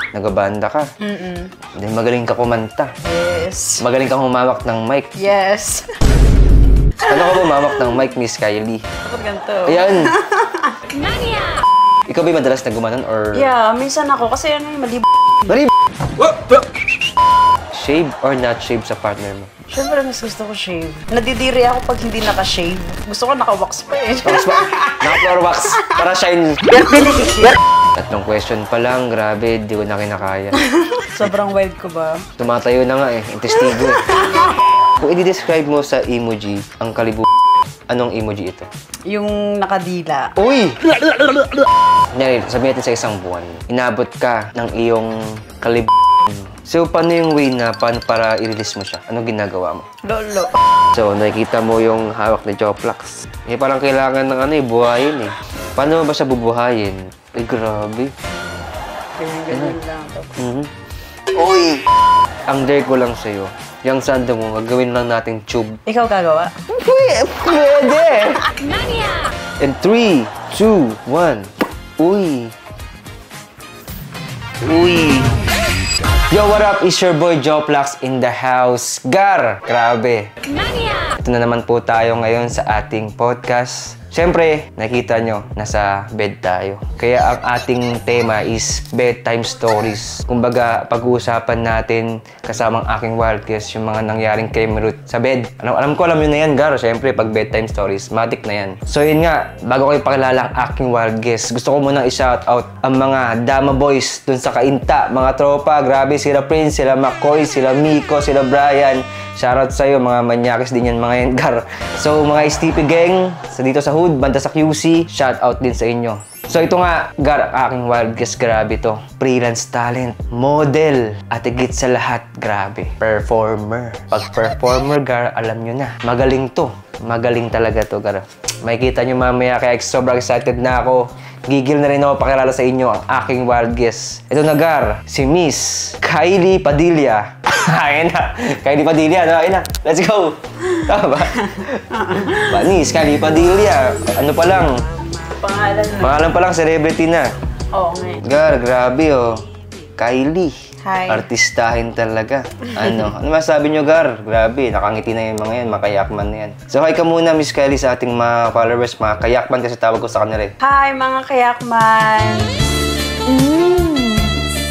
Nagabanda ka. Then magaling ka kumanta. Yes. Magaling kang humawak ng mic. Yes. Ano ka humawak ng mic, Miss Kylie? Dapat ganito. Ayan. Ikaw ba madalas na gumanon or... Yeah, minsan ako. Kasi ano yung mali. Shave or not shave sa partner mo? Siyempre, mas gusto ko shave. Nadidiri ako pag hindi naka-shave. Gusto ko naka-wax pa eh. Naka-floor wax. Para shine. Tatlong question pa lang. Grabe, di ko na kinakaya. Sobrang wild ko ba? Tumatayo na nga eh. Yung testigo eh. Kung i-describe mo sa emoji ang kalibu... Anong emoji ito? Yung nakadila. Uy! Ngayon, sabihin natin sa isang buwan, inabot ka ng iyong kalibu... So, paano yung way na para i-release mo siya? Anong ginagawa mo? Lolo. So, nakikita mo yung hawak ni Joplax. Eh, parang kailangan ng ano eh, buhayin eh. Paano ba siya bubuhayin? Ay, grabe. Ganyan lang. Uy! Ang dare ko lang sa'yo. Yung sando mo, gagawin lang natin tube. Ikaw gagawa? Pwede! In 3, 2, 1. Uy! Uy! Yo, what up? It's your boy Joplax in the house. Gar! Grabe! Ito na naman po tayo ngayon sa ating podcast. Siyempre, nakita nyo, nasa bed tayo. Kaya ang ating tema is bedtime stories. Kumbaga, pag-uusapan natin kasamang aking wild guest yung mga nangyaring kay Merut sa bed. Alam yun na yan, Gar. Siyempre, pag bedtime stories, matik na yan. So yun nga, bago ko ipakilala ang aking wild guest, gusto ko munang i-shoutout ang mga Dama Boys dun sa Kainta. Mga tropa, grabe, sila Prince, sila McCoy, sila Miko, sila Brian. Shoutout sa'yo, mga manyakis din yan, mga yan, Gar. So, mga Stippy Gang, dito sa Hood, banda sa QC, shoutout din sa inyo. So, ito nga, Gar, aking wild guest, grabe to. Freelance talent, model, at higit sa lahat, grabe, performer. Pag performer, Gar, alam nyo na, magaling to. Magaling talaga to, Gar. Makikita nyo mamaya, kaya sobrang excited na ako. Gigil na rin ako pakilala sa inyo ang aking wild guest. Ito na, Gar, si Miss Kylie Padilla. Ayun na. Kylie Padilla, no? Ayun na. Let's go. Tama ba? Miss Kylie Padilla. Ano pa lang? Pangalan pa lang, celebrity na. Oo, ngayon. Gar, grabe, oh. Kylie. Hi. Artistahin talaga. Ano masabi nyo, Gar? Grabe, nakangiti na yung mga yan, mga kayakman na yan. So, hi ka muna, Miss Kylie, sa ating mga followers, mga kayakman kasi tawag ko sa kanila eh. Hi, mga kayakman!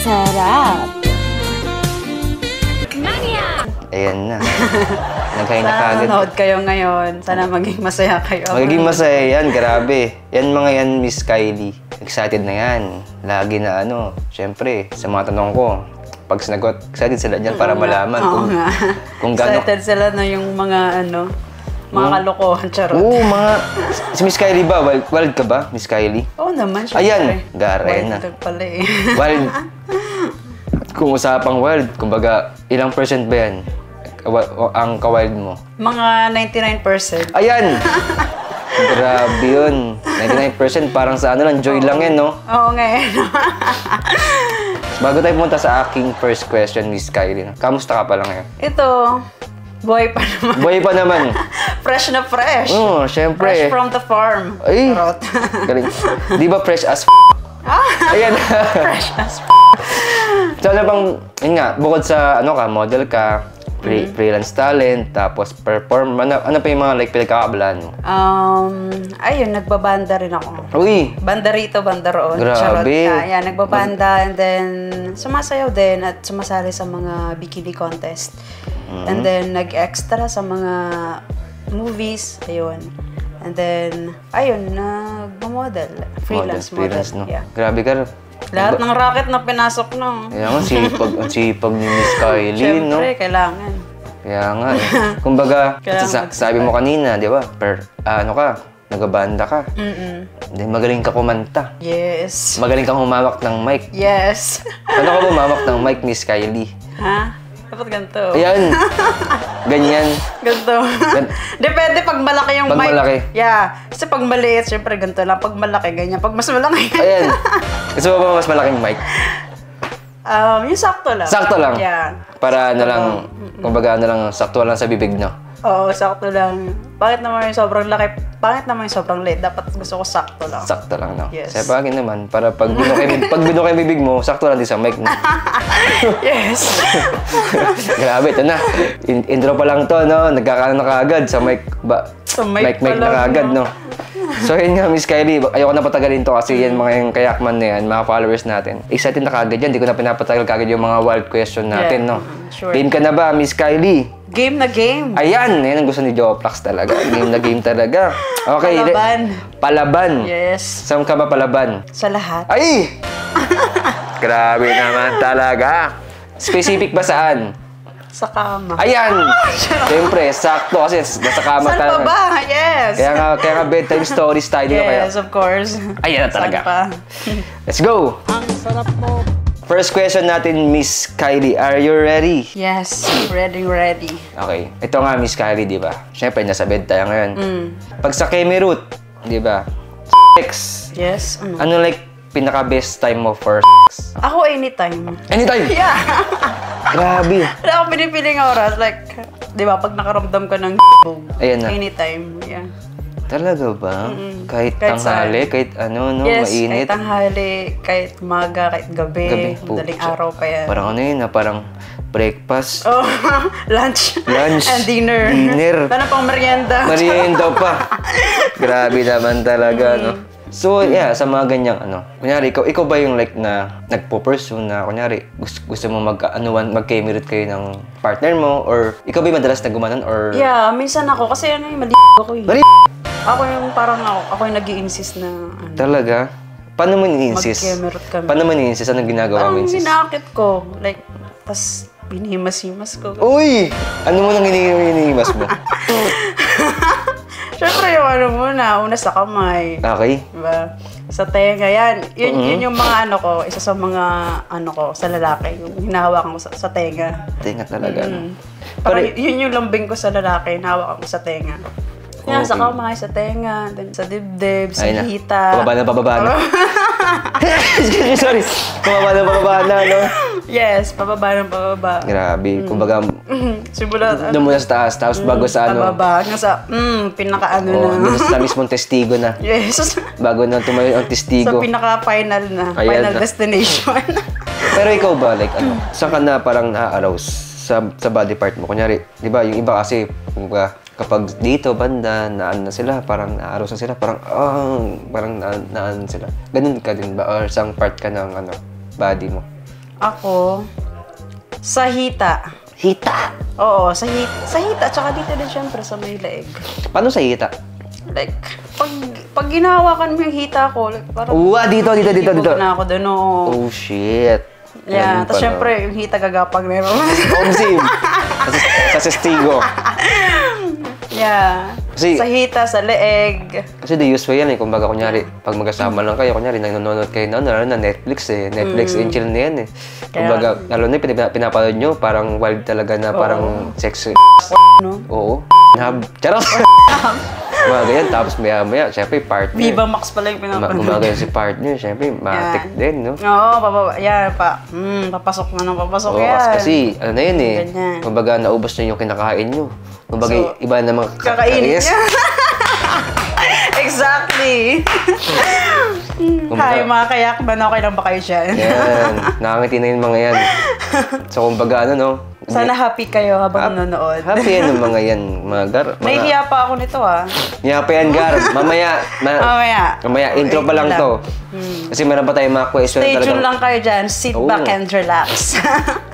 Sarap! Ayan na. Naghain na kagad. Sana nanood kayo ngayon. Sana maging masaya kayo. Magiging masaya yan, grabe. Yan mga yan, Miss Kylie. Excited na yan. Lagi na ano, syempre, sa mga tanong ko, pag sinagot, excited sila dyan para malaman kung gano'n. Excited sila na yung mga ano, mga kalokohan, charot. Oo, mga... Si Miss Kylie ba? Wild ka ba, Miss Kylie? Oo naman, syempre. Ayan, Garen na. Wild pala eh. Wild. Kung usapang wild, kumbaga, ilang percent ba yan? Ang ka-wild mo? Mga 99%. Ayan! Grabe yun. 99% parang sa ano lang, joy lang yan, no? Oo, ngayon. Bago tayo pumunta sa aking first question, Miss Kylie, kamusta ka pala ngayon? Ito, buhay pa naman. Buhay pa naman. Fresh na fresh. Oo, syempre. Fresh from the farm. Ay! Charot. Galing. Di ba fresh as Ayan. Fresh as So, ano bang, yun nga, bukod sa, ano ka, model ka, freelance talent, tapos perform, ano pa yung mga like pinagkakabalaan mo? Ayun, nagbabanda rin ako. Uy! Banda rito, banda roon. Grabe. Charot. Yan, nagbabanda and then sumasayaw din at sumasali sa mga bikini contest. And then nag-extra sa mga movies, ayun. And then, ayun, nagmamodel. Freelance model. No? Yeah. Grabe ka. Lahat ng racket na pinasok na. Kaya nga, ang sipag ni Miss Kylie, no? Siyempre, kailangan. Kaya nga eh. Kumbaga, sabi mo kanina, di ba? Ano ka, nagabanda ka. Then magaling ka kumanta. Yes. Magaling kang humawak ng mic. Yes. Ano ka ba humawak ng mic, Miss Kylie? Ha? Dapat ganito. Ayan. Ganyan. Ganito. Depende pag malaki yung pag mic. Pag malaki? Yeah. Kasi pag maliit, syempre ganito lang. Pag malaki, ganyan. Pag mas malaki, ayan. Gusto mo ba mas malaking mic? Yung sakto lang. Sakto lang? Yeah. Para na lang, kumbaga na lang, sakto lang sa bibig, no? Oo, sakto lang. Bakit naman yung sobrang laki? Bakit naman yung sobrang liit? Dapat gusto ko sakto lang. Sakto lang, no? Yes. Sa bagay naman, para pag binukay yung bibig mo, sakto lang din sa mic, no? Yes. Grabe, ito na. Intro pa lang to, no? Nagkakaroon na kaagad sa mic, Sa mic mic na pa lang, kaagad, no? So yun nga, Miss Kylie, ayoko na patagalin to kasi yan mga yung kayakman na yan, mga followers natin. Excited na kaagad yan, di ko na pinapatagal kaagad yung mga wild question natin, no? Sure. Game ka na ba, Miss Kylie? Game na game. Ayan, yan ang gusto ni Joplax talaga. Game na game talaga. Okay. Palaban. Palaban. Yes. Saan ka ba palaban? Sa lahat. Ay! Grabe naman talaga. Specific ba saan? Sa kama. Ayan! Siyempre, sakto kasi nasa kama Saan talaga. pa ba? Yes. Kaya nga bedtime stories tayo dito kaya. Yes, of course. Ayan na talaga. Saan pa? Let's go! First question natin, Miss Kylie. Are you ready? Yes. Ready. Okay. Ito nga, Miss Kylie, di ba? Siyempre, nasa bed tayo ngayon. Pag sa Kemerut, di ba? Sex. Yes. Ano like pinaka-best time mo for Ako anytime. Anytime! Yeah. Grabe. Wala akong pinipiling oras. Like, di ba, pag nakaramdam ka ng Ayan na. anytime. Yeah. Talaga ba? Kahit Kahit tanghali, kahit ano, no? Yes, Mainit. kahit tanghali, kahit umaga, kahit gabi, madaling Pucha. araw pa yan. Parang ano yun, parang breakfast. Oh, lunch. Lunch. And dinner. Dinner. Ano pang merienda? Merienda pa. Grabe naman talaga, no? So, yeah, sa mga ganyang ano. Kunyari, ikaw ba yung like na nagpo-pursue na, kunyari, gusto mo mag-kemerut kayo ng partner mo? Or ikaw ba yung madalas na gumanon? Or... Yeah, minsan ako. Kasi ano yung mali ako eh. Mali! Ako yung parang ako yung nag-i-insist na ano. Talaga? Paano mo ni-insist? Mag-kemerut kami. Paano mo ni-insist? Anong ginagawa mo Parang insist? binakit ko. Like, tas binihimas-himas ko. Uy! Ano mo nang hinihimas mo? Siyempre yung ano muna, una sa kamay. Okay. Diba? Sa tenga yan. Yun yung mga ano ko, isa sa mga ano ko, sa lalaki. Yung hinahawakan ko sa tenga. Tinga talaga, no? Parang yun yung lambing ko sa lalaki, hinahawakan ko sa tenga. Yan, sa kamay, sa tenga, then sa dibdib, sa hita. Pababa na. Sorry. Pababa na, no? Yes, pababa. Grabe. Kumbaga, Simula, doon muna sa taas, tapos bago sa ano. pababa, hanggang sa, pinaka-ano Oh, na. doon sa mismong testigo na. Yes. Bago na tumayo ang Sa testigo. pinaka-final na. Ayan Final na. destination. Pero ikaw ba, like ano, saan ka na parang na-arouse sa body part mo? Kunyari, di ba, yung iba kasi, kapag dito, banda, na sila, parang na-arouse na sila, parang na sila. Ganun ka din ba? Or sang part ka ng ano, body mo? Ako, sa hita. Hita! Oo, sa hita. Tsaka dito din syempre sa may leeg. Paano sa hita? Like, pag ginahawakan mo yung hita ko, like, parang... Dito. na ako doon, oo. Oh, shit. Yeah, Ganun tapos pala. syempre, yung hita gagapag na yun. Omsim! sa testigo. Yeah. Kasi- sa hita, sa leeg. Kasi the usual yan eh. Kumbaga, kunyari, pag magkasama lang kayo, kunyari, nanonood kayo na Netflix eh. Netflix and chill na yan eh. Kumbaga, lalo na yung pinapanood nyo, parang wild talaga na parang sex. No? Oo. Charot! Mga ganyan, tapos maya-maya, syempre, partner. Viva Max pala yung pinapanood. Gumagaya si partner, syempre, matik din, no? Oo, papaba. Yan, papasok na ng papasok Oo, yan. kasi, ano na yun eh. Ganyan. Kumbaga, naubos na yung kinakain nyo. Kumbaga, So, iba namang kakainin Yes. niya. Exactly. Hi, mga kayakman. Okay lang ba kayo dyan? Yan. Nakangiti na yung mga yan. So, kumbaga, ano, no? Sana happy kayo habang nanonood. Happy yan yung mga yan, mga gar. Nahihiya pa ako nito Hiya pa yan, gar. Mamaya. Mamaya, intro pa lang to. Kasi meron pa tayong mga question Stay na tuned lang kayo dyan. Sit back and relax.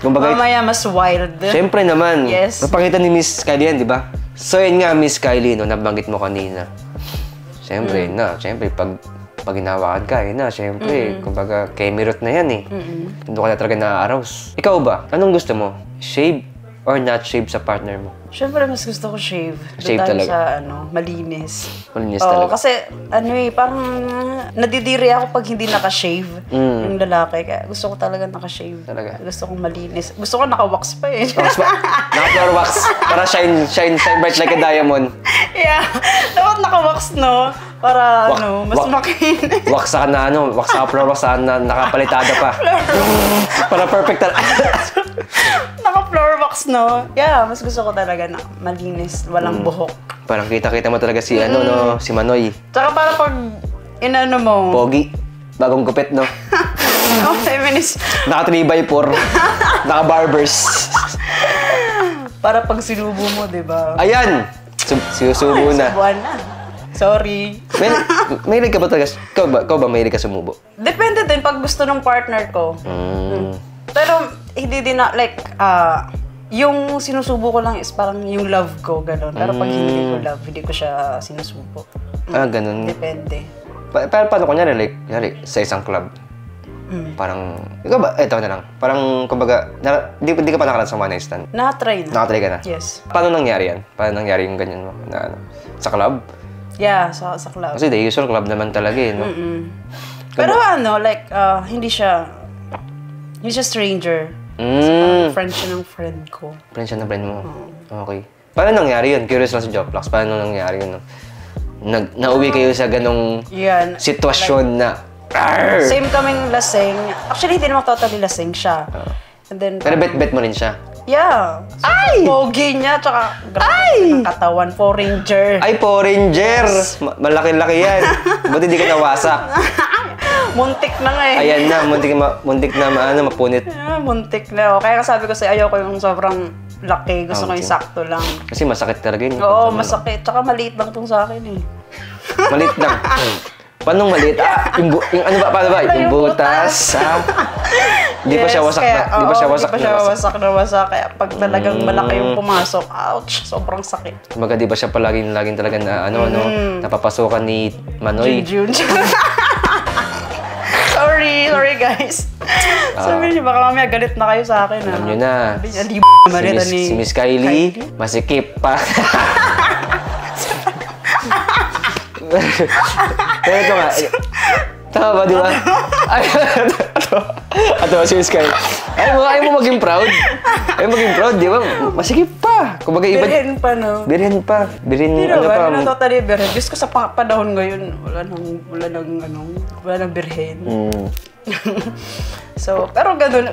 Kumbaga, Mamaya mas wild. Siyempre naman. Yes. Napakita ni Miss Kylie yan, di ba? So, yun nga, Miss Kylie, no, nabanggit mo kanina. Siyempre, pag hinawakan ka, yun na, siyempre, kumbaga, kemerut na yan eh. Hindi ka na talaga na-arouse. Ikaw ba? Anong gusto mo? Shave or not shave sa partner mo? Siyempre, mas gusto ko shave. Shave Dahil talaga. sa, malinis. Malinis Oo, talaga. kasi, parang nadidiri ako pag hindi naka-shave yung lalaki. Kaya gusto ko talaga naka-shave. Talaga? Gusto kong malinis. Gusto ko naka-wax pa eh. Naka-floor wax. Para shine bright like a diamond. Yeah. Dapat naka-wax, no? Para, mas makinis. Wax ka na, wax ka floor wax na nakapalitada pa. Para perfect talaga. Naka-floor wax, no? Yeah, mas gusto ko talaga na malinis, walang buhok. Parang kita-kita mo talaga si, si Manoy. Tsaka para pag, inano mo. Pogi. Bagong gupit, no? Feminist. Naka 3x4. Naka barbers. Para pag sinubo mo, di ba? Ayan! Sinusubo na. Subuan na. Sorry. Mahilig ka ba talaga? Ikaw ba mahilig ka sumubo? Depende din pag gusto ng partner ko. Pero hindi din na, like, yung sinusubo ko lang is parang yung love ko, gano'n. Pero pag hindi ko love, hindi ko siya sinusubo. Ganun. Depende. Paano kunyari, like, sa isang club? Parang, ikaw ba, eto na lang. Parang, kumbaga, di ka pa nakaranas sa one night stand? Nakatry na. Nakatry ka na? Yes. Paano nangyari yan? Paano nangyari yung ganyan mo? Sa club? Yeah, sa club. Kasi the usual club naman talaga eh, no? Pero like, hindi siya stranger. Friend siya ng friend ko. Friend siya ng friend mo? Okay. Paano nangyari yun? Curious lang sa Joplax. Paano nangyari yun? Nauwi kayo sa ganong sitwasyon na same kaming lasing. Actually, hindi naman totally lasing siya. And then, pero bet mo rin siya? Yeah. Ay! Pogi niya, tsaka grabe ng katawan. Power Ranger. Ay, Power Ranger! Yes. Malaki-laki yan. Ba't hindi ka nawasak? Muntik na nga eh. Ayan na, muntik na mapunit. Muntik na. Kaya sabi ko sa'yo, ayoko yung sobrang laki. Gusto ko yung sakto lang. Kasi masakit talaga yun. Oo, masakit. Tsaka maliit lang tong sa akin eh. Maliit lang? Paano maliit? Yung ano ba? Paano ba? Yung butas? Di pa siya wasak na? Di pa siya wasak na wasak? Kaya pag talagang malaki yung pumasok, ouch! Sobrang sakit. Kumbaga, di ba siya palaging talaga na napapasukan ni Manoy? Jun. Sorry guys. Sabi niyo, baka mamaya galit na kayo sa akin. Alam niyo na. Si Miss Kylie, masikip pa. Pero ito nga. Tama ba, di ba? Ito, si Miss Kylie. Ayaw mo maging proud. Ayaw maging proud, di ba? Masikip pa. Kumbaga, iba. Birhen pa, no? Birhen pa. Ano pa? Hindi na totally birhen. Diyos ko sa panahon ngayon, wala nang birhen. So, pero ganun.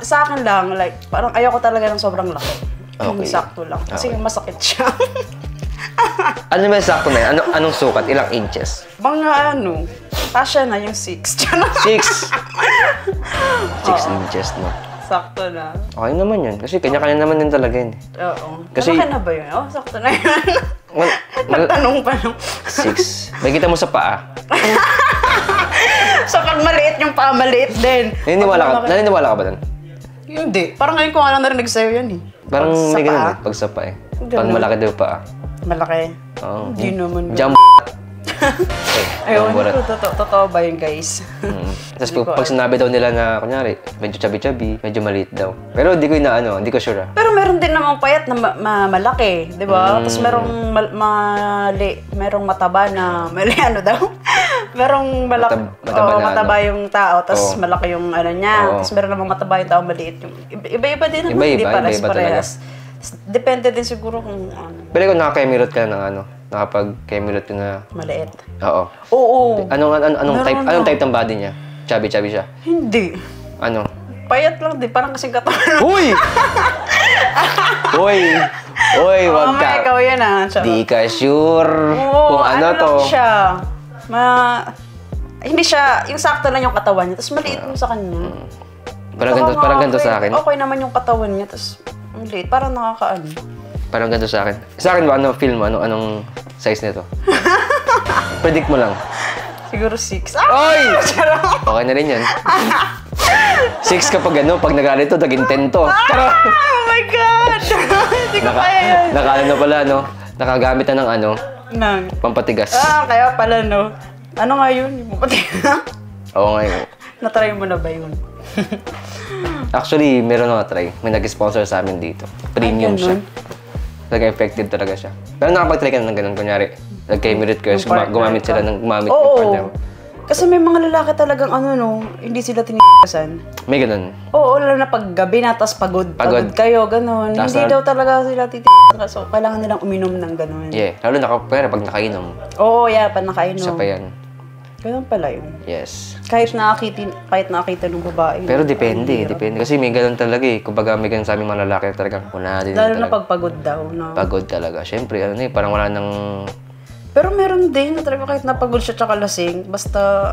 Sa akin lang, like, parang ayoko talaga ng sobrang laki. Okay. Sakto lang. Kasi masakit siya. Ano ba yung sakto na yan? Anong sukat? Ilang inches? Mga Tasha na yung 6. 6 inches, no? Sakto na. Okay naman yun. Kasi kanya-kanya naman din talaga yun. Oo. Kasi malaki na ba yun? Sakto na yun. Nagtanong pa nung 6. May kita mo sa paa. So, pag maliit yung paa, maliit din. Naniniwala ka ba doon? Hindi. Parang ngayon ko nga lang narinig sa'yo yan eh. Parang may ganun eh. Pag sa paa eh. Pag malaki daw paa. Malaki? Oo. Hindi naman. Jump. Ayun, totoo ba yun, guys? Tapos pag sinabi daw nila na, kunyari, medyo chubby-chubby, medyo maliit daw. Pero hindi ko sure ah. Pero meron din namang payat na malaki, di ba? Tapos merong merong mataba na, merong mataba yung tao, tapos malaki yung niya. Tapos meron namang mataba yung tao, maliit yung, iba-iba din naman, hindi parehas. Depende din siguro kung Pero kung nakaka-emirate ka ng nakapag-emirate ka na... Maliit? Oo. Oo. Anong type ng body niya? Chubby siya? Hindi. Ano? Payat lang din, parang kasing katawan. Uy! Uy, wag ka. Ikaw yan Di ka sure kung ano to. Lang siya. Hindi siya, yung sakto lang yung katawan niya, tapos maliit mo sa kanya. Parang ganito sa akin. Okay naman yung katawan niya, tapos maliit, parang nakakaano. Parang ganito sa akin. Sa akin ba, feel mo? Anong size nito? Predict mo lang. Siguro 6. Oy! Okay na rin yan. 6 kapag pag nagalit to, naging 10 to. Oh my God! Hindi ko kaya yan. Nakala pala, nakagamit na ng pampatigas. Kaya pala, Ano nga yun? Yung pampatigas? Oo nga yun. Natry mo na ba yun? Actually, meron na-try. May nag-sponsor sa amin dito. Premium siya. Effective talaga siya. Pero nakapag-try ka na ng ganun. Kunyari, nag-emirate ka, gumamit sila ng partner. Kasi may mga lalaki talagang hindi sila tinikasan. May ganun. Oo, lalo na pag gabi na, tas pagod kayo, ganun. Tas Hindi daw talaga sila titikasan. So, kailangan nilang uminom ng ganun. Yeah, lalo na pag nakainom. Oo, yeah, pag nakainom. Isa pa yan. Ganun pala yun. Yes. Kahit nakita ng babae. Pero depende. Kasi may ganun talaga eh. Kumbaga may ganun sa aming mga lalaki talagang una din Lalo talaga. na pag pagod daw, no? Pagod talaga. Siyempre, parang wala nang... Pero meron din na talaga kahit napagod siya tsaka lasing, basta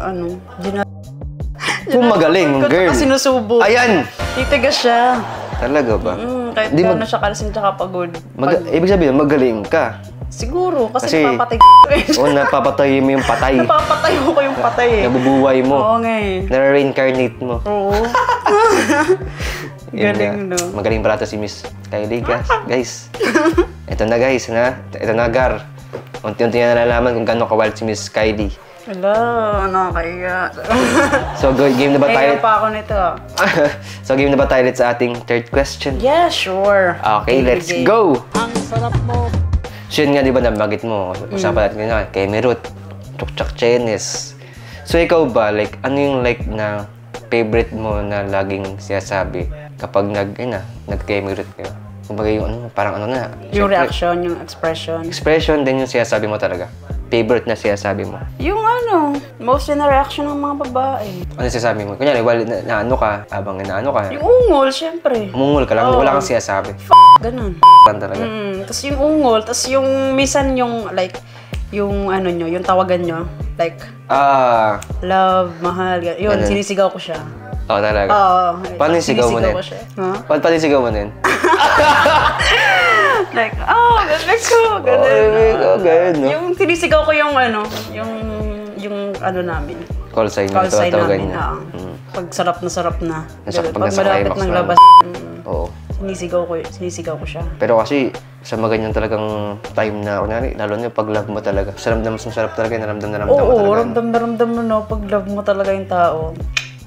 Kung magaling, girl. Kasi sinusubo. Ayan! Titigas siya. Talaga ba? Kahit gano'n siya kalasing tsaka pagod. Ibig sabihin, magaling ka. Siguro, kasi napapatay Oo, napapatay mo yung patay. Napapatay ko yung patay eh. Nabubuhay mo. Oo nga eh. Nare-reincarnate mo. Oo. Galing, no? Magaling pala si Miss Kylie, guys. Ito na, guys, na. Ito na, Gar. Unti-unti na nalalaman kung gano'ng ka-wild si Miss Kylie. Wala, nakakaya. So, game na ba tayo? Kaya pa ako nito. So, game na ba tayo sa ating third question? Yeah, sure. Okay, let's go! Ang sarap mo. So, yun nga, di ba, nabagit mo. Usapan natin nga, kay Merut, Chukchak Chenes. So, ikaw ba, like, ano yung like na favorite mo na laging sinasabi kapag nag-kay Merut kayo? Kumbaga yung parang na. Yung reaction, yung expression. Expression, din yung sinasabi mo talaga. Favorite na sinasabi mo. Yung mostly na reaction ng mga babae. Ano sinasabi mo? Kunyari, naano ka, habang naano ka. Yung ungol, syempre. Umungol ka lang, wala kang sinasabi. Ganun. Talaga. Tapos yung ungol, tapos yung minsan yung like, yung yung tawagan nyo, like, love, mahal, yun, sinisigaw ko siya. Oo, talaga. Paano yung sigaw mo na yun? Paano yung sigaw mo na yun? Like, bebek ko, ganun. No? Yung sinisigaw ko yung namin. Call sign namin, pag sarap na. Pag malapit ng labas, oo. Sinisigaw ko siya. Pero kasi, sa maganyan talagang time na, lalo na pag love mo talaga. Sa ramdam mas masarap talaga, naramdam mo talaga. Oo, ramdam mo pag love mo talaga yung tao.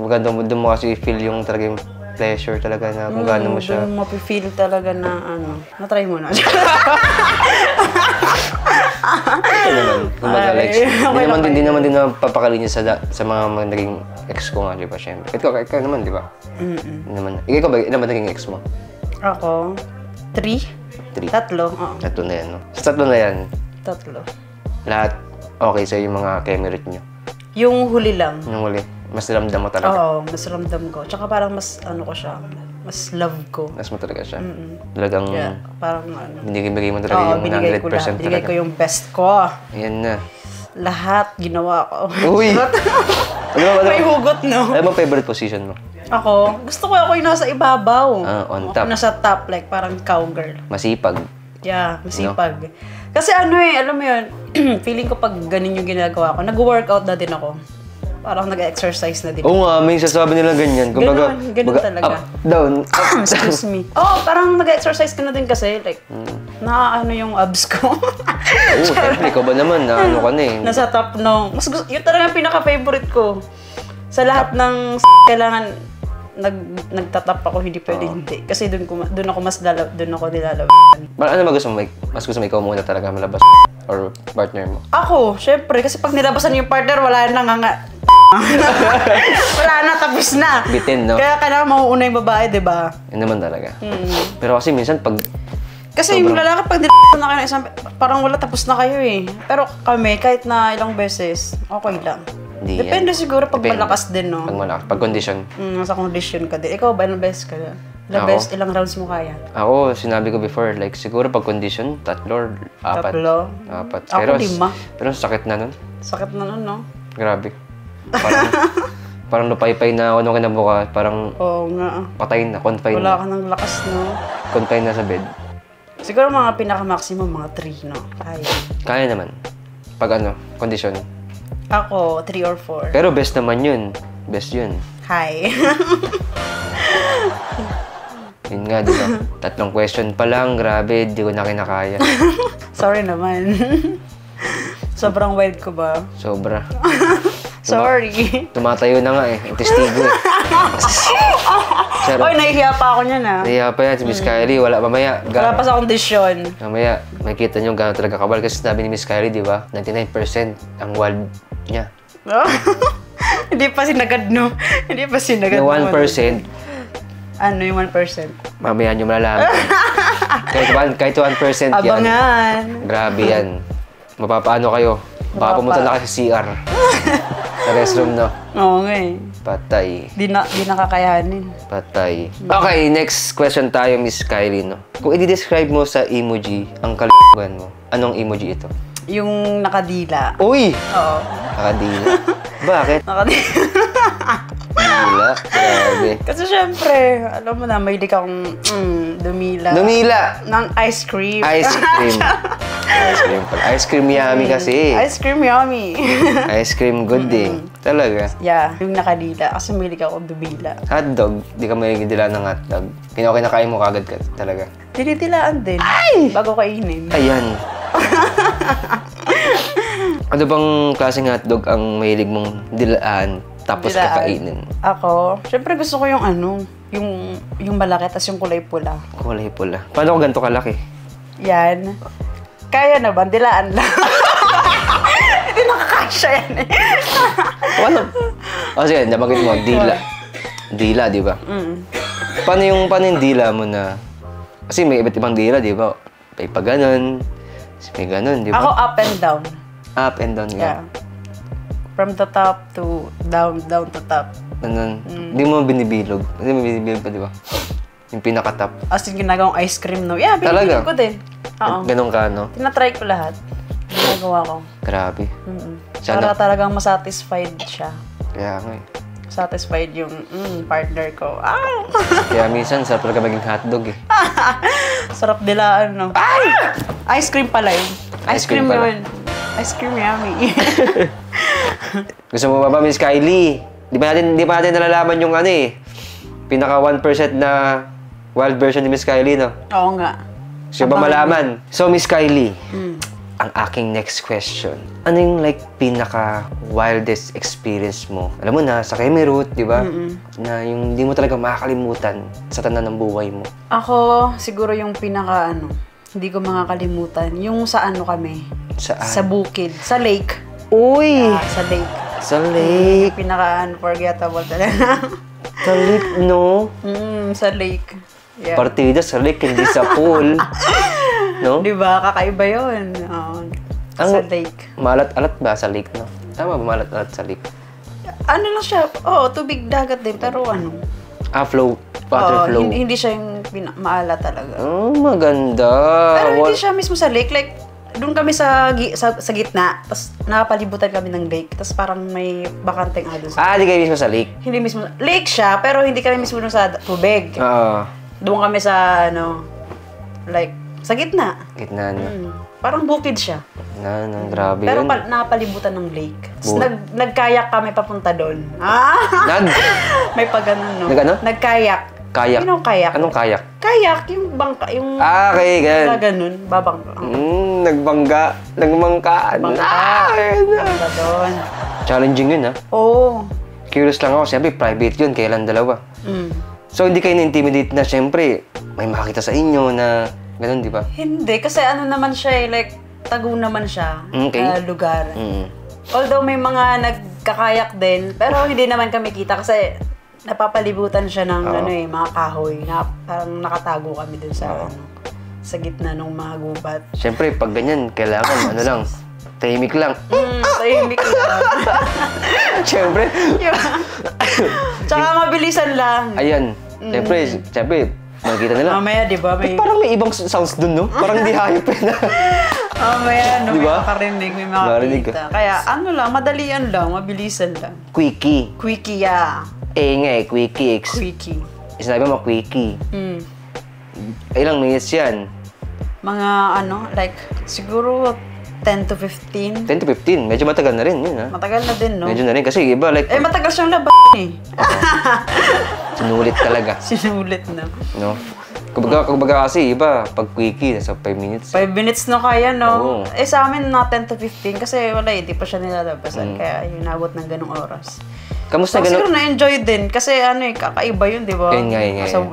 Maganda mo, doon mo kasi feel yung talaga yung pleasure talaga na kung gaano mo siya. Doon mo feel talaga na na-try mo na. Kumbaga, like, hindi naman din napapakalinya sa mga naging ex ko nga, di ba, syempre. Ikaw naman, di ba? Ikaw ba, ilan ba naging ex mo? Ako? 3? 3? 3, oo. 3 na yan, no? Sa 3 na yan, 3. lahat okay sa'yo yung mga kemerit nyo? Yung huli lang. Yung huli? Mas ramdam mo talaga? Oo, mas ramdam ko. Tsaka parang mas ko siya, mas love ko. Mas mo talaga siya? Talagang parang binigay mo talaga yung 100% talaga? Binigay ko yung best ko. Ayan na. Lahat ginawa ko. Uy! May hugot, no? Ano bang favorite position mo? Ako? Gusto ko yung nasa ibabaw. On top. Nasa top, like parang cowgirl. Masipag. Yeah, masipag. No? Kasi alam mo yun, feeling ko pag ganun yung ginagawa ko, nag-workout na din ako. Parang nag-exercise na din. Oo nga, may sasabi nila ganyan. Kumbaga, ganun talaga. Up, down, Excuse me. Parang nag-exercise ka na din kasi, like, yung abs ko. Oo, siyempre, ikaw ba naman, ka na eh. Nasa top nung, yun talaga yung pinaka-favorite ko. Sa lahat ng kailangan, nagtatap ako, hindi pwede hindi. Kasi doon ako nilalaban. Ano ba gusto mo? Mas gusto mo ikaw muna talaga malabas or partner mo? Ako, syempre, kasi pag nilabasan yung partner, wala na wala na, tapos na. Bitin, no? Kaya kailangan mauuna yung babae, di ba? Yun naman talaga. Pero kasi minsan pag... Kasi yung lalaki, pag nilabasan na kayo ng isang, parang wala, tapos na kayo eh. Pero kami, kahit na ilang beses, okay lang. Depende siguro pag malakas din, no? Pag malakas, pag condition. Nasa condition ka din. Ikaw ba, ilang beses ka na? Ilang rounds mo kaya? Ako, sinabi ko before, like siguro pag condition, 3 or 4. 4. Ako 5. Pero sakit na nun. Sakit na nun, no? Grabe. Parang lupay-pay na ako nung kinabuka. Parang patay na, confine wala na. Ka ng lakas, no? Confine na sa bed. Siguro mga pinaka-maximum, mga 3, no? Kaya naman. Pag condition. Ako, 3 or 4. Pero best naman yun. Best yun. Hi. Yun nga, di ba? 3 question pa lang. Grabe, di ko na kinakaya. Sorry naman. Sobrang wild ko ba? Sobra. Sorry. Tumatayo na nga eh. Yung testigo eh. Oy, nahihiya pa ako niyan ah. Nahihiya pa yan si Miss Kylie. Wala pa sa kondisyon. Mamaya, makikita nyo gano'n talaga kabal. Kasi sinabi ni Miss Kylie, di ba? 99% ang wild niya. Hindi pa sinagad, no? Hindi pa sinagad. Na 1%. Ano yung 1%? Mamaya nyo malalaman. kahit 1% yan. Abangan. Grabe yan. Mapapaano kayo? Baka pumunta na kayo sa CR. Sa restroom, no? Oo nga eh. Patay. Di nakakayanin. Patay. Okay, next question tayo, Miss Kylie, no? Kung i-describe mo sa emoji ang kalimutan mo, anong emoji ito? Yung nakadila. Uy! Oo. Nakadila. Bakit? Nakadila. Dila? Grabe. Kasi syempre, alam mo na, mahilig akong dumila. Dumila! Ng ice cream. Ice cream. Ice cream pala. Ice cream yummy kasi. Ice cream yummy. Ice cream good din. Talaga. Yeah, yung nakadila. Kasi mahilig akong dumila. Hotdog. Di ka may dila ng hotdog. Kinakain mo kagad ka talaga. Dinidilaan din. Ay! Bago kainin. Ayan. Ano bang klaseng hotdog ang mahilig mong dilaan tapos kakainin? Ako, syempre gusto ko yung yung malaki, tas yung kulay pula. Kulay pula. Paano ko ganito kalaki? Yan. Kaya na ba? Dilaan lang. Hindi nakakasya yan eh. Paano? O sige, nabanggit mo, dila. Dila, di ba? Paano yung dila mo na... Kasi may iba't ibang dila, di ba? May pa ganun, may ganun, di ba? Ako up and down. Up and down, Yeah. From the top to down to top. Ganun. Hindi mo binibilog. Hindi mo binibilog pa, di ba? Yung pinaka-top. As in, ginagawang ice cream, no? Yeah, Talaga? binibilog ko din. Oo. Ganun ka, no? Tinatry ko lahat. Ginagawa ko. Grabe. Para talagang masatisfied siya. Kaya nga eh. Satisfied yung partner ko. Ah! Kaya minsan, sarap talaga maging hotdog eh. Sarap dilaan, no? Ay! Ice cream pala yun. Ice cream pala. yun. Ice cream yummy. Gusto mo ba, Miss Kylie? Di ba natin nalalaman yung pinaka 1% na wild version ni Miss Kylie, no? Oo nga. Gusto ba malaman? So, Miss Kylie, ang aking next question. Ano yung pinaka wildest experience mo? Alam mo na, sa Kemerut, di ba? Na yung hindi mo talaga makakalimutan sa tanan ng buhay mo. Ako, siguro yung pinaka hindi ko makakalimutan. Yung sa kami. Saan? Sa bukid. Sa lake. Uy! Sa lake. Sa lake. Pinaka unforgettable talaga. Sa lake, no? Sa lake. Yeah. Partida sa lake, hindi sa pool. No? Di ba? Kakaiba yun. Sa lake. Maalat-alat ba sa lake, no? Tama ba maalat-alat sa lake? Ano lang siya? Oo, tubig dagat din. Pero Flow. Water flow. Hindi siya yung maala talaga. Oh, maganda. Pero hindi siya mismo sa lake. Like, doon kami sa gitna. Tapos nakapalibutan kami ng lake. Tapos parang may bakanteng doon sa... Di kayo mismo sa lake? Hindi mismo. Lake siya, pero hindi kami mismo doon sa tubig. Oo. Doon kami sa sa gitna. Gitna, no? Parang bukid siya. Grabe Pero yun. napalibutan ng lake. Tapos nagkayak kami papunta doon. May pagganon, no? Nag-ano? Nagkayak. Kayak? Anong kayak? Anong kayak? Kayak, yung bangka, yung... Okay, ganun. Ganun, babangka. Nagbangka. Nagmangkaan. Bangka doon. Challenging yun, ha? Oo. Curious lang ako. Siyempre, private yun. Kailan dalawa. So, hindi kayo na-intimidate na, siyempre, may makakita sa inyo na ganun, di ba? Hindi, kasi naman siya tago naman siya. Okay. Lugar. Although may mga nagkakayak din, pero hindi naman kami kita kasi napapalibutan siya ng mga kahoy na parang nakatago kami dun sa sa gitna ng mga gubat. Siyempre, pag ganyan, kailangan lang, tahimik lang. Tahimik lang. Siyempre. Tsaka mabilisan lang. Ayan. Siyempre, makikita nila. Mamaya, di ba? Parang may ibang sounds dun, no? Parang di hayop na. Mamaya, Di ba? may makarinig, may makakita. Kaya madalian lang, mabilisan lang. Quickie. Quickie, yeah. Quickie. Quickie. Sinabi mo, quickie. Ilang minutes yan? Mga siguro 10 to 15. 10 to 15. Medyo matagal na rin yun, ha? Matagal na din, no? Medyo na rin. Kasi iba, matagal siyang eh. Sinulit talaga. Sinulit na. No? Kumbaga kasi, iba, pag quickie, nasa 5 minutes. 5 minutes na kaya, no? Oo. Sa amin, na 10 to 15. Kasi hindi pa siya nilalabasan. Kaya inabot ng ganong oras. Kamusta Siguro na-enjoy din. Kasi kakaiba yun, di ba? Yun nga.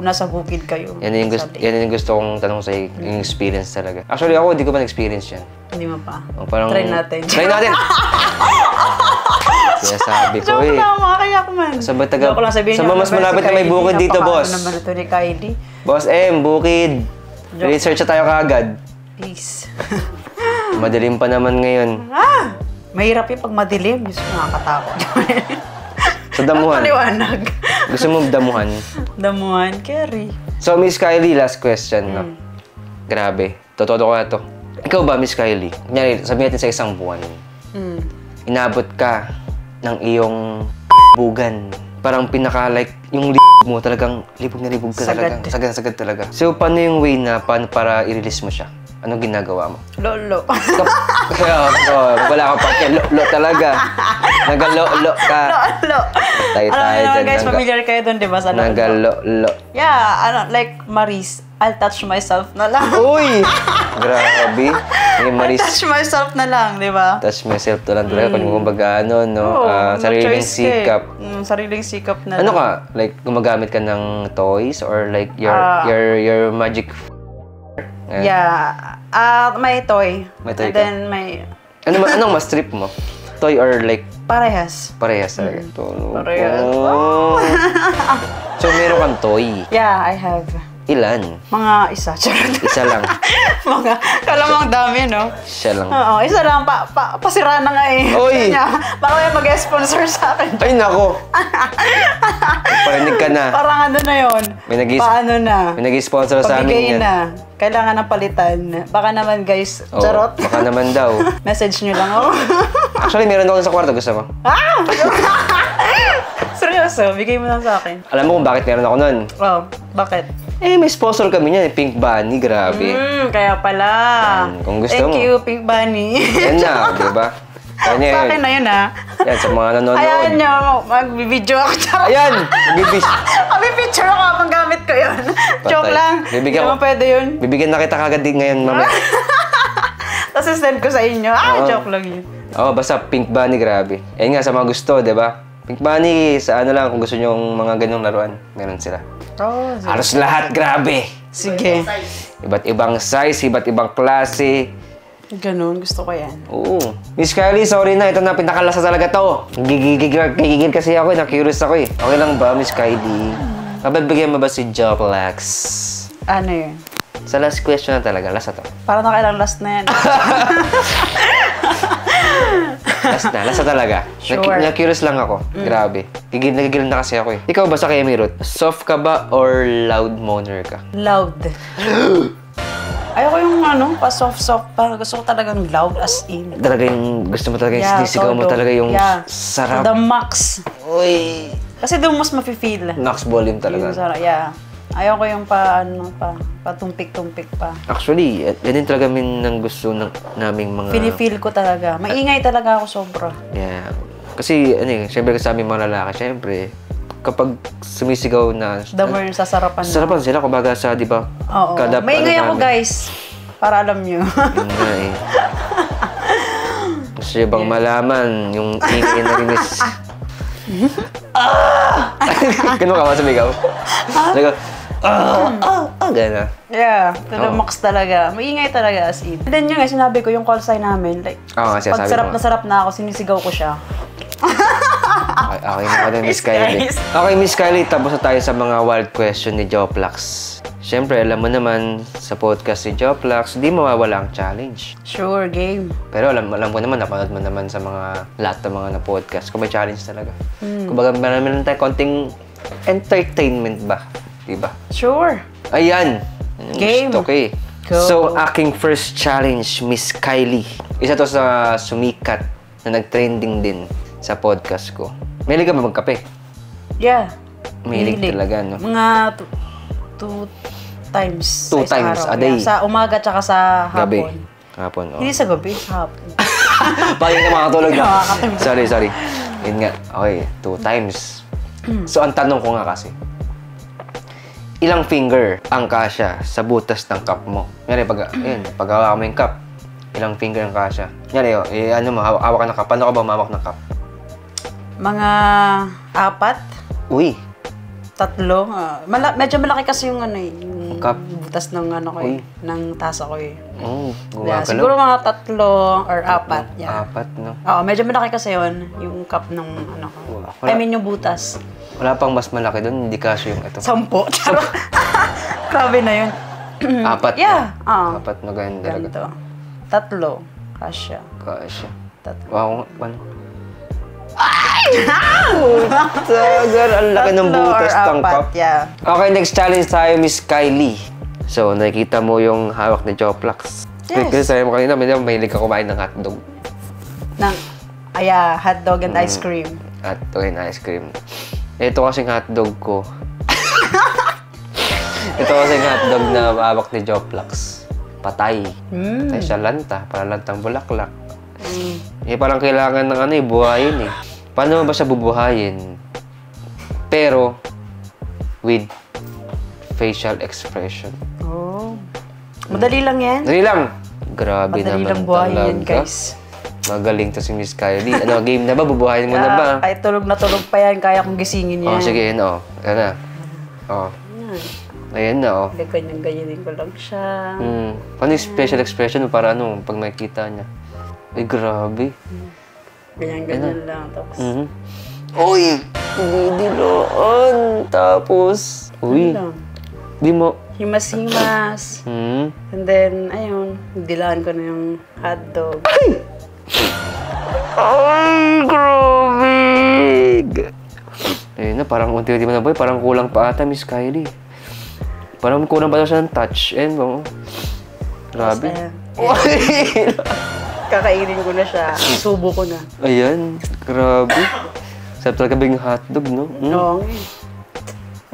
Nasa bukid kayo. Yan yung gusto kong tanong sa'yo, yung experience talaga. Actually, ako, hindi ko pa na-experience yan. Hindi mo pa. Parang, Try natin. Try natin! Kaya sabi ko Joke lang, makakaya ko man. Sa Bataga. Joke lang, sabihin Sa niyo, mas ano ba, malapit si na may Kylie, bukid dito, boss. Napaka-ano naman ito ni Kylie. Boss M, bukid. Research na tayo kaagad. Peace. Madilim pa naman ngayon. Mahirap yung pag madilim. Diyos ko, nakakatakot. Sa damuhan. Paliwanag. Gusto mo damuhan? Damuhan, carry. So, Miss Kylie, last question, no? Grabe. Totoo ko na to. Ikaw ba, Miss Kylie? Kunyari, sabihin natin sa isang buwan. Inabot ka ng iyong bugan. Parang pinaka-like, yung mo talagang libog na libog ka talaga. Sagad talaga. So, paano yung way na paano para i-release mo siya? Anong ginagawa mo? Lolo. Wala ka pa kaya lo talaga. Nagalo-lo ka. Lolo. Tayo Alam dyan. guys, familiar kayo doon, di ba? Sa lolo. Nagalo-lo. Yeah, like Maris, I'll touch myself na lang. Uy! Grabe. Yung Maris. Touch myself na lang, di ba? Touch myself to lang talaga. Kung kumbaga, no? Sariling sikap. Sariling sikap na Ano lang. ka? Like, gumagamit ka ng toys? Or like, your magic... Yeah. May toy. May toy And ka? then may... Anong mas trip mo? Toy or like... Parehas. Parehas talaga. Parehas. Oh. So, meron kang toy. Yeah, I have. Ilan? Mga isa. Charot. Isa lang. Mga, kalamang dami, no? Siya lang. Oo, isa lang. Pasira na nga eh. Oy! Baka may mag-sponsor sa akin. Ay, nako! Parinig ka na. Parang ano na yun. Paano na? May nag-sponsor sa amin Pabigay yan. na. Kailangan ng palitan. Baka naman guys, Oo, charot. baka naman daw. Message nyo lang ako. Actually, meron ako sa kwarto. Gusto mo? Seryoso, bigay mo lang sa akin. Alam mo kung bakit meron ako nun? Oh, bakit? May sponsor kami niyan. Pink Bunny. Grabe. Kaya pala. Kung gusto Thank mo. you, Pink Bunny. Yan na, di ba? Yan Sa akin na yun, ha? Yan, sa mga nanonood. Ayan nyo, mag-video ako. Charot. Ayan! Bibis. Picture ako habang gamit ko yun. Joke lang. Bibigyan Hindi ko. mo pwede yun. Bibigyan na kita kagad din ngayon, mamaya. Tapos send ko sa inyo. Joke lang yun. Basta Pink Bunny, grabe. Yan nga, sa mga gusto, di ba? Pink Bunny, sa ano lang, kung gusto nyo mga ganyang laruan, meron sila. Oh, Halos lahat, grabe. sige. Iba't ibang size, iba't ibang klase. Ganun, gusto ko yan. Oo. Miss Kylie, sorry na. Ito na, pinakalasa talaga to. Gigigil kasi ako, na-curious ako eh. Okay lang ba, Miss Kylie? Mabibigyan mo ba si Joplax? Ano yun? Sa last question na talaga, last na to. Parang nakailang last na yan. Last na talaga. Sure. Na-curious lang ako. Grabe. Nagigil na kasi ako eh. Ikaw ba sa Kemi Ruth? Soft ka ba or loud moaner ka? Loud. Ayoko yung pa-soft-soft pa. Gusto ko talagang loud as in. Talaga yung gusto mo talaga yung sinisigaw mo todo. talaga yung Yeah. sarap. The max. Uy. Kasi doon mas mafe-feel. Max volume talaga. Yung sarap, yeah. Ayoko yung patumpik-tumpik pa. Actually, yan din talaga ng gusto naming mga... Feel ko talaga. Maingay talaga ako sobra. Yeah. Kasi, syempre sa aming mga lalaki, syempre, kapag sumisigaw na... The more yung sasarapan na. Sarapan sila, kumbaga sa, di ba? Oo. Maingay ako, guys. Para alam nyo. Yun nga eh. Gusto nyo bang malaman yung ingay na rin is... Ganun ka ba sumigaw? Like, gano'n. Yeah, to the max talaga. Maingay talaga as in. And then yun nga, sinabi ko yung call sign namin. Like, Oo, kasi pag sabi sarap mo. na sarap na ako, sinisigaw ko siya. Okay na ka Miss Kylie. Guys. Okay, Miss Kylie, tapos na tayo sa mga wild question ni Joplax. Siyempre, alam mo naman, sa podcast ni Joplax, di mawawala ang challenge. Sure, game. Pero alam ko naman, napanood mo naman sa mga lahat ng mga na-podcast kung may challenge talaga. Kumbaga, marami lang tayo konting entertainment ba? Diba? Sure. Ayan! Game. Gusto ko eh. Go. So, aking first challenge, Miss Kylie. Isa to sa sumikat na nag-trending din sa podcast ko. Mahilig ka ba magkape? Yeah. Mahilig talaga, no? Mga two times. Two sa times araw. a day. Yeah, sa umaga tsaka sa Gabi. hapon. Hapon, oh. Hindi sa gabi, sa hapon. Bakit ka makatulog na? Nakakatulog. Sorry. Yun nga. Okay, 2 times. So, ang tanong ko nga kasi, ilang finger ang kasya sa butas ng cup mo? Ngayon, pag hawak mo yung cup, ilang finger ang kasya? Ngayon, hawak ka ng cup. Paano ka ba mamawak ng cup? Mga 4. Uy! Tatlo. Medyo malaki kasi yung yung cup? butas ng ko ng tasa ko Oh, Yeah, siguro mga 3 or 4. Yeah. 4, no? Oo, medyo malaki kasi yun, yung cup ng ko. I mean, yung butas. Wala pang mas malaki doon, hindi kasyo yung ito. 10. Grabe na yun. 4. Yeah. 4 na ganyan Ganito. talaga. 3. Kasya. Kasyo. 3. Wow, ano? Tagal, ang laki ng 3 butas or ng 4, cup. yeah. Okay, next challenge tayo, Miss Kylie. So, nakikita mo yung hawak ni Joplax. Yes. Kasi sabi mo kanina, mahilig ka kumain ng hotdog. Hotdog and ice cream. Hotdog and ice cream. Ito kasing hotdog ko. Ito kasing hotdog na hawak ni Joplax. Patay. Patay siya lanta, para lantang bulaklak. Parang kailangan ng buhayin eh. Paano ba siya bubuhayin? Pero, with facial expression. Oh. Madali lang yan. Dali lang! Grabe Madali naman lang buhayin yan, talaga. guys. Magaling to si Miss Kylie. Ano, game na ba? Bubuhayin mo na ba? Kahit tulog na tulog pa yan, kaya kong gisingin yan. Oh, sige, yun o. Yan na. Oh. Ayan na, oh. Ganyan-ganyanin ko lang siya. Paano yung special expression mo para pag makikita niya? Ay, grabe. Ganyan-ganyan lang. Tapos, Uy! Didilaan! Tapos, uy! Di mo... himas-himas. And then, ayun, dilaan ko na yung hotdog. Ay, grabe! Ayun na, parang unti-unti mo na boy. Parang kulang pa ata, Miss Kylie. Parang kulang pa daw siya ng touch. Ayun ba? Grabe. Kakainin ko na siya. Subo ko na. Ayan, grabe. Sarap talaga ba yung hotdog, no? Oo.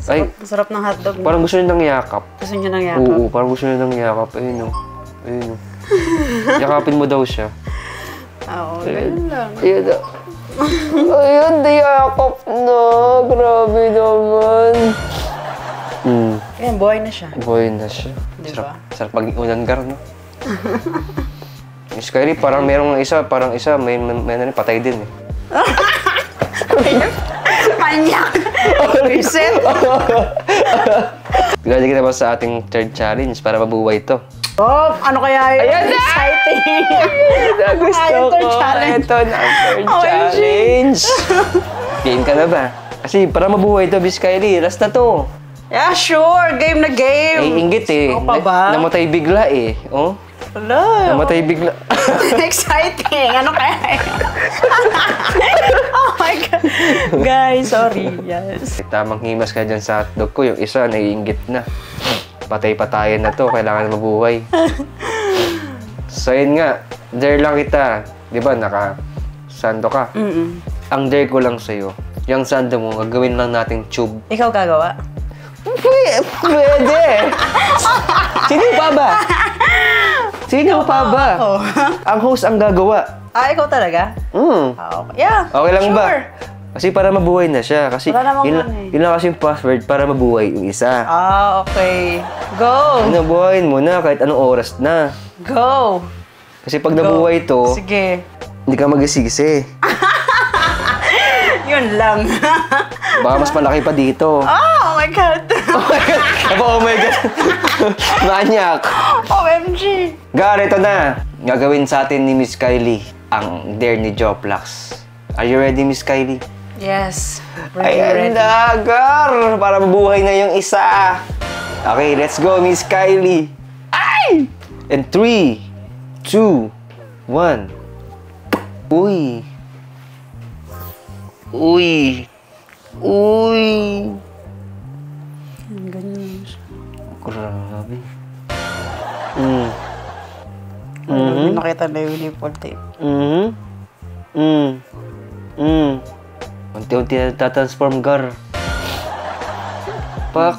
Ay, Sarap ng hotdog. parang gusto niya ng yakap. Gusto niya ng yakap. Oo, parang gusto niya ng yakap. Ayun, no? Ayun, no? Yakapin mo daw siya. Oo, ganun lang. Ayun, no? Ayun, yakap na. Grabe naman. Ayan, buhay na siya. Boy na siya. Diba? Sarap maging unanggar, no? Miss Kylie, parang merong isa, may patay din eh. Manyak! Reset! Ready ka na ba sa ating third challenge para mabuhay ito? Oh, ano kaya yun? Ayan na! Exciting! Gusto Yung ko. third challenge. Ito na ang third OMG. challenge. Game ka na ba? Kasi para mabuhay ito, Miss Kylie, last na to. Yeah, sure! Game na game! Ay, inggit eh. Ako pa ba? Namatay bigla eh. Oh? Hello! Namatay bigla. Exciting! Ano kaya yun? Oh my God! Guys, sorry. Yes. Tamang himas ka dyan sa hotdog ko. Yung isa, naiinggit na. Patay-patayan na to. Kailangan mabuhay. So, yun nga. Dare lang kita. Di ba, naka-sando ka? Ang dare ko lang sa'yo. Yung sando mo, gagawin lang nating tube. Ikaw gagawa? Pwede! Sino pa ba? Sino pa ba? Ako. Ang host ang gagawa. Ikaw talaga? Okay. Yeah, Okay lang sure. ba? Kasi para mabuhay na siya. Kasi Wala namang yun, ano eh. yun lang kasi yung password para mabuhay yung isa. Okay. Go! Nabuhayin mo na kahit anong oras na. Go! Kasi pag nabuhay ito, Sige. hindi ka magsisisi. Yun lang. Baka mas malaki pa dito. Oh my God! Oh my God! Manyak! OMG! Gar, ito na. Gagawin sa atin ni Miss Kylie ang dare ni Joplax. Are you ready, Miss Kylie? Yes. Ayan na, Gar! Para mabuhay na yung isa. Okay, let's go, Miss Kylie. Ay! And 3, 2, 1. Uy! Uy! Uy! Ganyan siya. Grabe. Nakita na yung nipple tape. Unti-unti na natatransform, Gar. Pak!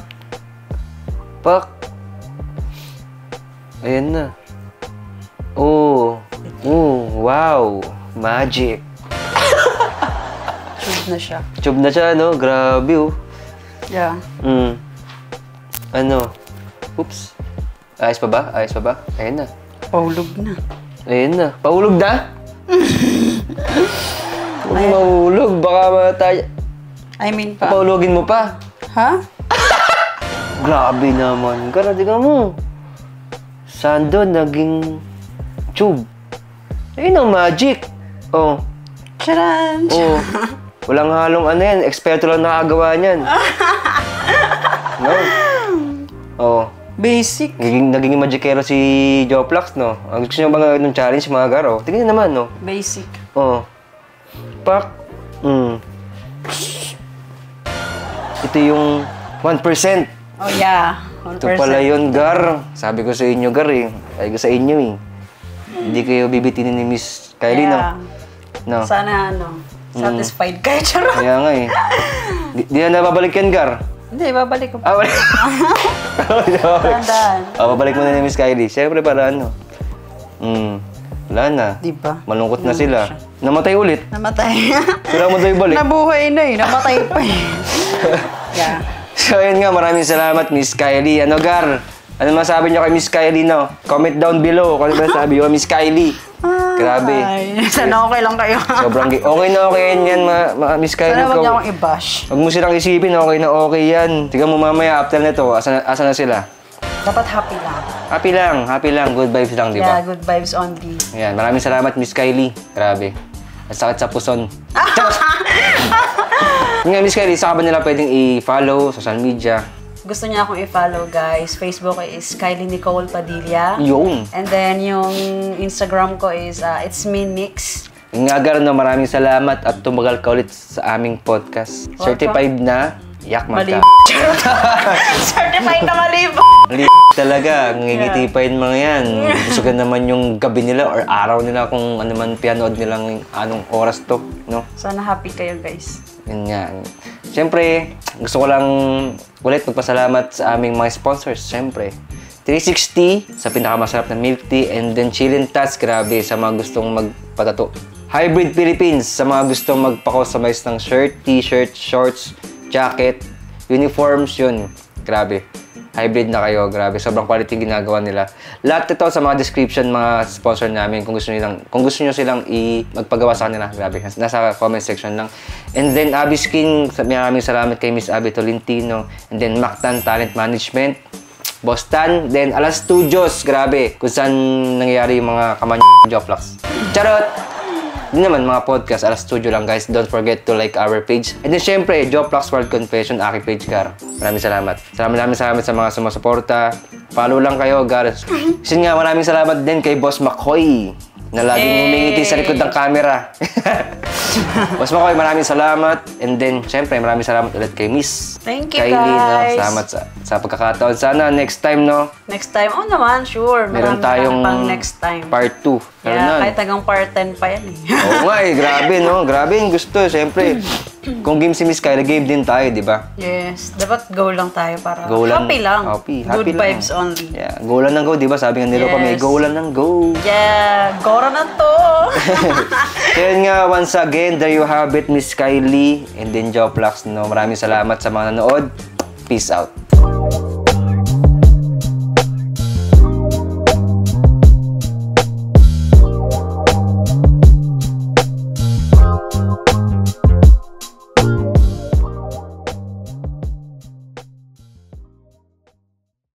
Pak! Ayan na. Oh! Wow! Magic! Tube na siya. Tube na siya, no? Grabe, oh. Yeah. Ano? Oops. Ayos pa ba? Ayos pa ba? Ayan na. Paulog na. Ayan na. Paulog na? Huwag mahulog. Baka matay. I mean pa. Paulogin mo pa. Ha? Grabe naman. Gar, tingnan mo. Sando naging tube. Ayun ang magic. Oh. Charan! Oh. Walang halong ano yan. Eksperto lang nakagawa niyan. No? Oh. Basic. Naging magicero si Joplax, no? Ang gusto niyo ba ng challenge, mga garo? Tingnan naman, no? Basic. Oh. Pak. Ito yung 1%. Oh, yeah. 1%. Ito pala yun, Gar. Sabi ko sa inyo, Gar, eh. Sabi ko sa inyo, eh. Hindi kayo bibitinin ni Miss Kylie, Yeah. no? Sana, satisfied kayo. Charot. Kaya nga, eh. Di na nababalik yan, Gar. Hindi, babalik ko. Ah, balik. Tandaan. Babalik mo na ni Miss Kylie. Siyempre, para ano. Wala na. Diba? Malungkot na sila. Namatay ulit. Namatay. Kailangan mo daw ibalik. Nabuhay na eh. Namatay pa eh. Yeah. So, yun nga. Maraming salamat, Miss Kylie. Ano, Gar? Ano masabi niyo kay Miss Kylie, no? Comment down below kung ano ba sabi niyo kay Miss Kylie. Grabe. Ay, sana okay lang kayo. Sobrang okay na okay yan, mga Miss Kylie. Sana wag niya akong i-bash. Huwag mo silang isipin, okay na okay yan. Tignan mo mamaya, after nito, asa na sila? Dapat happy lang. Happy lang. Good vibes lang, di ba? Yeah, good vibes only. Ayan, maraming salamat, Miss Kylie. Grabe. At sakit sa puson. Nga, Miss Kylie, saan ka ba nila pwedeng i-follow, social media? Gusto niya akong i-follow, guys. Facebook is Kylie Nicole Padilla. Yung. And then, yung Instagram ko is It's Me Nix. Yung nga, Gar, no, maraming salamat at tumagal ka ulit sa aming podcast. Certified na yakman ka. Certified na malibo. Mali talaga, ngingiti pa yung mga yan. Gusto ka naman yung gabi nila or araw nila kung ano man pinanood nilang anong oras to, no? Sana happy kayo, guys. Yun nga. Siyempre, gusto ko lang ulit magpasalamat sa aming mga sponsors. Siyempre, 360 sa pinakamasarap na milk tea and then Chillin' Tats, grabe, sa mga gustong magpatato. Hybrid Philippines sa mga gustong magpa-customize ng shirt, t-shirt, shorts, jacket, uniforms, yun. Grabe. Hybrid na kayo, grabe. Sobrang quality ginagawa nila. Lahat ito sa mga description, mga sponsor namin. Kung gusto niyo silang magpagawa sa kanila, grabe. Nasa comment section lang. And then, Abby Skin, maraming salamat kay Miss Abby Tolentino. And then, Mactan Talent Management, Boston. Then, Alas Studios, grabe. Kung saan nangyayari yung mga Joplax. Charot! Hindi naman, mga podcast, Alas Studio lang, guys. Don't forget to like our page. And then, syempre, Joplax World Confession, aking page, Gar. Maraming salamat. Maraming salamat sa mga sumusuporta. Follow lang kayo, Gar. Kasi nga, maraming salamat din kay Boss McCoy na laging humingiti sa likod ng camera. Boss McCoy, maraming salamat. And then, syempre, maraming salamat ulit kay Miss Thank you, Kylie, guys. No? Salamat sa pagkakataon. Sana next time, no? Next time, naman, sure. Meron Marami tayong pang next time. part 2. Yeah, kahit hanggang part 10 pa yan eh. Oo nga grabe, no? Grabe yung gusto. Siyempre, kung game si Miss Kylie, game din tayo, di ba? Yes, dapat go lang tayo para Go lang. happy lang. Happy Good lang. vibes only. Yeah, go lang ng go, di ba? Sabi nga nila pa, may Yes. go lang ng go. Yeah, gora na to. Kaya nga, once again, there you have it, Miss Kylie and then Joplax, no? Maraming salamat sa mga nanood. Peace out.